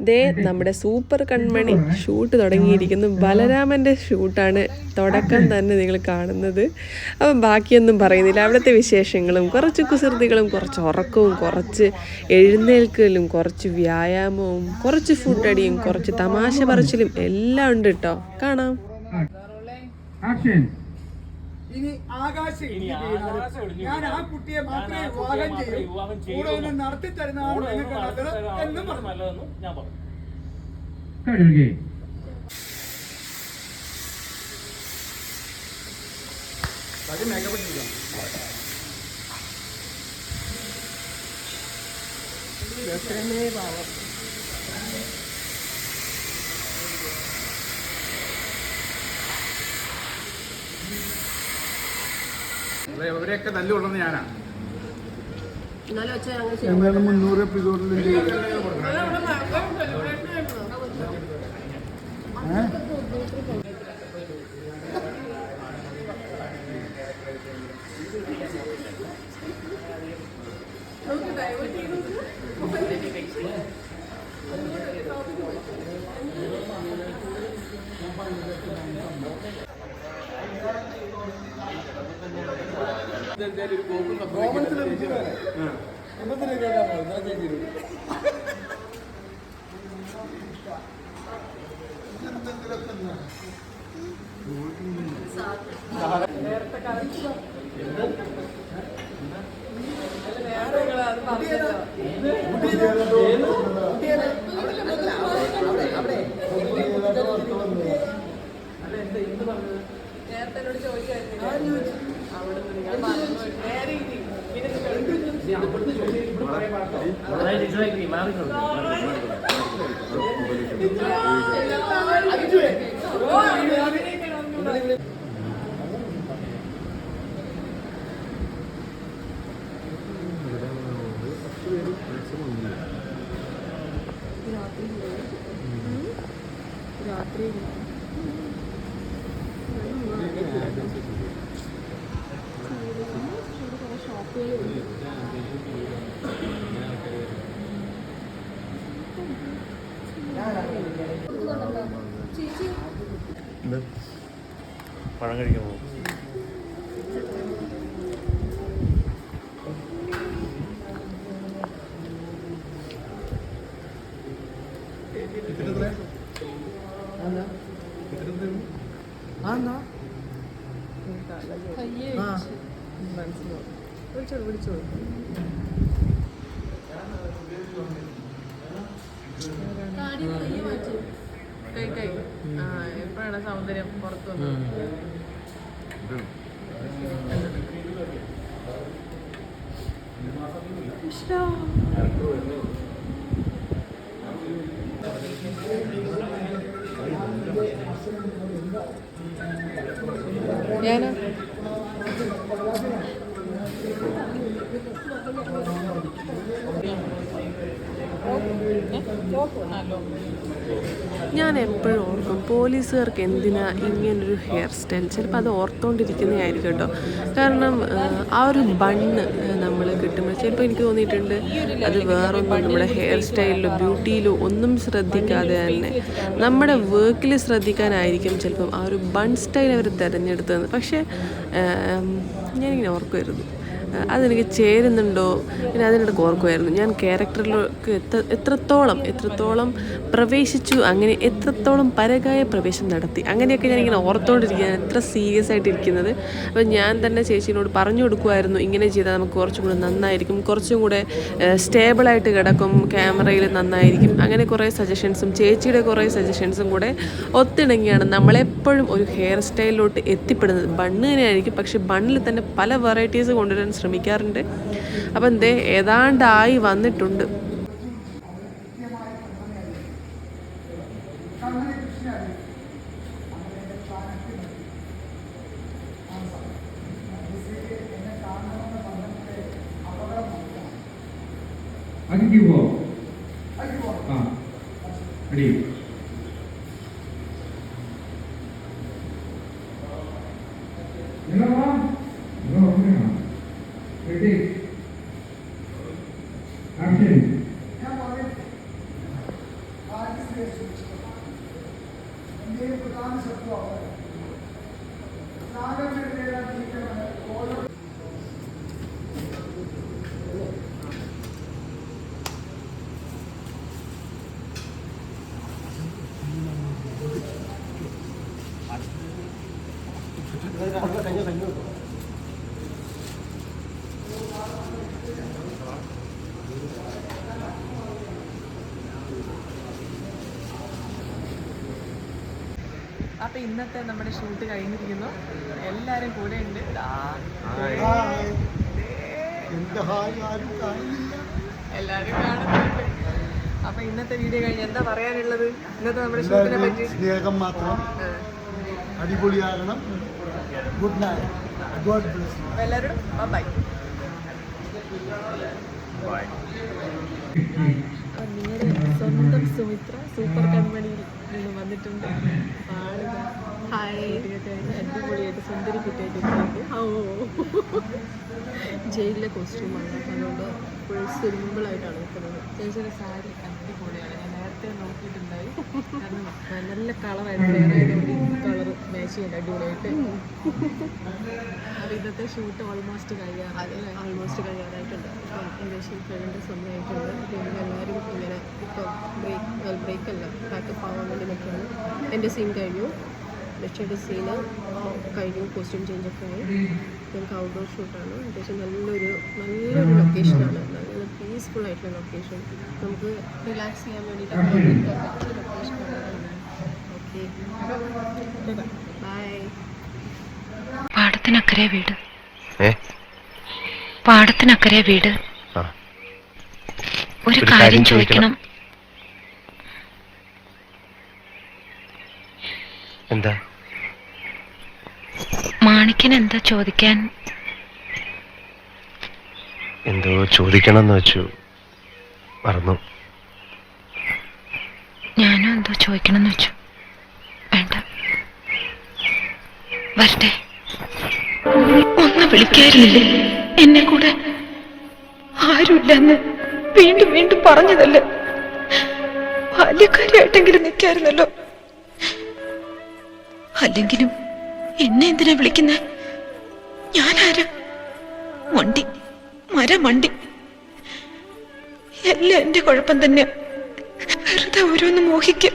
ദേ നമ്മുടെ സൂപ്പർ കൺമണി ഷൂട്ട് തുടങ്ങിയിരിക്കുന്നു. ബലരാമൻ്റെ ഷൂട്ടാണ് തുടക്കം തന്നെ നിങ്ങൾ കാണുന്നത്. അപ്പം ബാക്കിയൊന്നും പറയുന്നില്ല. അവിടുത്തെ വിശേഷങ്ങളും കുറച്ച് കുസൃതികളും കുറച്ച് ഉറക്കവും കുറച്ച് എഴുന്നേൽക്കലും കുറച്ച് വ്യായാമവും കുറച്ച് ഫുഡടിയും കുറച്ച് തമാശ പറച്ചിലും എല്ലാം ഉണ്ട് കേട്ടോ. കാണാം. ഇനി ആകാശം ഞാൻ ആ കുട്ടിയെ മാത്രമേ വിവാഹം ചെയ്യൂ, കൂടെ ഒന്ന് നടത്തി തരുന്നതാണ് നിങ്ങൾക്ക് നല്ലത് എന്നും പറഞ്ഞു. ഇവരെയൊക്കെ തല്ലുകൊള്ളുന്ന ഞാനാ. 300 എപ്പിസോഡിൽ പഴം കഴിക്കാൻ പോകും. എപ്പോഴാണ് സൗന്ദര്യം പുറത്തു വന്നത്? ഞാനാ ഞാൻ എപ്പോഴും ഓർക്കും പോലീസുകാർക്ക് എന്തിനാ ഇങ്ങനൊരു ഹെയർ സ്റ്റൈൽ. ചിലപ്പോൾ അത് ഓർത്തുകൊണ്ടിരിക്കുന്നതായിരിക്കും കേട്ടോ. കാരണം ആ ഒരു ബണ്ണ് നമ്മൾ കിട്ടുമ്പോൾ ചിലപ്പോൾ എനിക്ക് തോന്നിയിട്ടുണ്ട് അത് വേറൊന്നും നമ്മുടെ ഹെയർ സ്റ്റൈലിലോ ബ്യൂട്ടിയിലോ ഒന്നും ശ്രദ്ധിക്കാതെ തന്നെ നമ്മുടെ വർക്കിൽ ശ്രദ്ധിക്കാനായിരിക്കും ചിലപ്പം ആ ഒരു ബൺ സ്റ്റൈൽ അവർ തിരഞ്ഞെടുത്തത്. പക്ഷേ ഞാനിങ്ങനെ ഓർക്കുമായിരുന്നു അതെനിക്ക് ചേരുന്നുണ്ടോ. പിന്നെ അതിനിടയ്ക്ക് ഓർക്കുമായിരുന്നു ഞാൻ ക്യാരക്ടറിലേക്ക് എത്രത്തോളം പ്രവേശിച്ചു, അങ്ങനെ എത്രത്തോളം പരകായ പ്രവേശം നടത്തി, അങ്ങനെയൊക്കെ ഞാനിങ്ങനെ ഓർത്തുകൊണ്ടിരിക്കുകയാണ് എത്ര സീരിയസ് ആയിട്ടിരിക്കുന്നത്. അപ്പം ഞാൻ തന്നെ ചേച്ചീനോട് പറഞ്ഞു കൊടുക്കുമായിരുന്നു ഇങ്ങനെ ചെയ്താൽ നമുക്ക് കുറച്ചും കൂടെ നന്നായിരിക്കും, കുറച്ചും കൂടെ സ്റ്റേബിളായിട്ട് കിടക്കും, ക്യാമറയിൽ നന്നായിരിക്കും. അങ്ങനെ കുറേ സജഷൻസും ചേച്ചിയുടെ കുറേ സജഷൻസും കൂടെ ഒത്തിണങ്ങിയാണ് നമ്മളെപ്പോഴും ഒരു ഹെയർ സ്റ്റൈലിലോട്ട് എത്തിപ്പെടുന്നത്. ബണ്ണ് തന്നെയായിരിക്കും, പക്ഷേ ബണ്ണിൽ തന്നെ പല വെറൈറ്റീസ് കൊണ്ടുവരാൻ ശ്രമിക്കാറുണ്ട്. അപ്പം എന്തേ ഏതാണ്ടായി വന്നിട്ടുണ്ട്. ഇന്ത്യയിലെ പ്രധാന ശത്രുവാണ് സാഗരത്തിനെതിരെ നീക്കമാണ് ഓരോ അപ്പോൾ ഇന്നത്തെ നമ്മുടെ ഷൂട്ട് കഴിഞ്ഞിരിക്കുന്നു. എല്ലാവരും കൂടെ ഉണ്ട്. എല്ലാവരും കാണുന്നുണ്ട്. അപ്പോൾ ഇന്നത്തെ വീഡിയോ കഴിഞ്ഞ് എന്താ പറയാനുള്ളത്? ഇന്നത്തെ നമ്മുടെ ഷൂട്ടിനെ പറ്റി സ്നേഹം മാത്രം, അടിപൊളിയാകണം. Good night, God bless. എല്ലാവരോടും ബൈ. നിങ്ങളുടെ സ്വന്തം സുമിത്ര സൂപ്പർ കൺമണിയിൽ നിന്ന് വന്നിട്ടുണ്ട്. ആളുകൾ അടിപൊളിയായിട്ട് സുന്ദരി കുട്ടിയായിട്ട് ജയിലിലെ കോസ്റ്റ്യൂമാണ്. അതുകൊണ്ട് ഫുൾ സിമ്പിളായിട്ടാണ് നിൽക്കുന്നത്. ചേച്ചിയുടെ സാരി അടിപൊളിയാണ്. ഞാൻ നേരത്തെ നോക്കിയിട്ടുണ്ടായി. കാരണം നല്ല കളറായിരുന്നു. ഫെയറായതുകൊണ്ട് ഈ കളർ മാച്ച് ചെയ്യാൻ അടിപൊളിയായിട്ട്. അപ്പോൾ ഇന്നത്തെ ഷൂട്ട് ഓൾമോസ്റ്റ് കഴിയാറായിട്ടുണ്ട്. ഇപ്പം ഏകദേശം 2 സമയമായിട്ടുണ്ട്. പിന്നെ എല്ലാവരും ഇങ്ങനെ ഇപ്പം ബ്രേക്കല്ല പാക്കപ്പ് ആവാൻ വേണ്ടി നിൽക്കുന്നു. എൻ്റെ സീൻ കഴിഞ്ഞു, ലക്ഷ്യയുടെ സീന് കഴിഞ്ഞു, കോസ്റ്റ്യൂം ചേഞ്ചൊക്കെ ആയി. ഞങ്ങൾക്ക് ഔട്ട്ഡോർ ഷൂട്ടാണ്. അത്യാവശ്യം നല്ലൊരു ലൊക്കേഷനാണ്. നല്ല പീസ്ഫുൾ ആയിട്ടുള്ള ലൊക്കേഷൻ. നമുക്ക് റിലാക്സ് ചെയ്യാൻ വേണ്ടിയിട്ട് ലൊക്കേഷനാണ്. Okay, by. പാടത്തിനക്കരെ വീട്, പാടത്തിനക്കരെ വീട്. ഒരു കാര്യം ചോദിക്കണം. എന്താ? മാണിക്കന് എന്താ ചോദിക്കാൻ? എന്തോ ചോദിക്കണമെന്ന് വെച്ചു, മറന്നു. ഞാനും എന്തോ ചോദിക്കണമെന്ന് വെച്ചു. വേണ്ട, വരട്ടെ. ഒന്ന് വിളിക്കായിരുന്നില്ലേ എന്നെ കൂടെ? ആരുമില്ലെന്ന് വീണ്ടും വീണ്ടും പറഞ്ഞതല്ലേ? ബാല്യക്കാരിയായിട്ടെങ്കിലും നിൽക്കായിരുന്നല്ലോ. അല്ലെങ്കിലും എന്നെ എന്തിനാ വിളിക്കുന്നേ? ഞാനാരാ? മണ്ടി, മരമണ്ടി. എല്ലാം എന്റെ കുഴപ്പം തന്നെയാ. വെറുതെ ഓരോന്ന് മോഹിക്കും.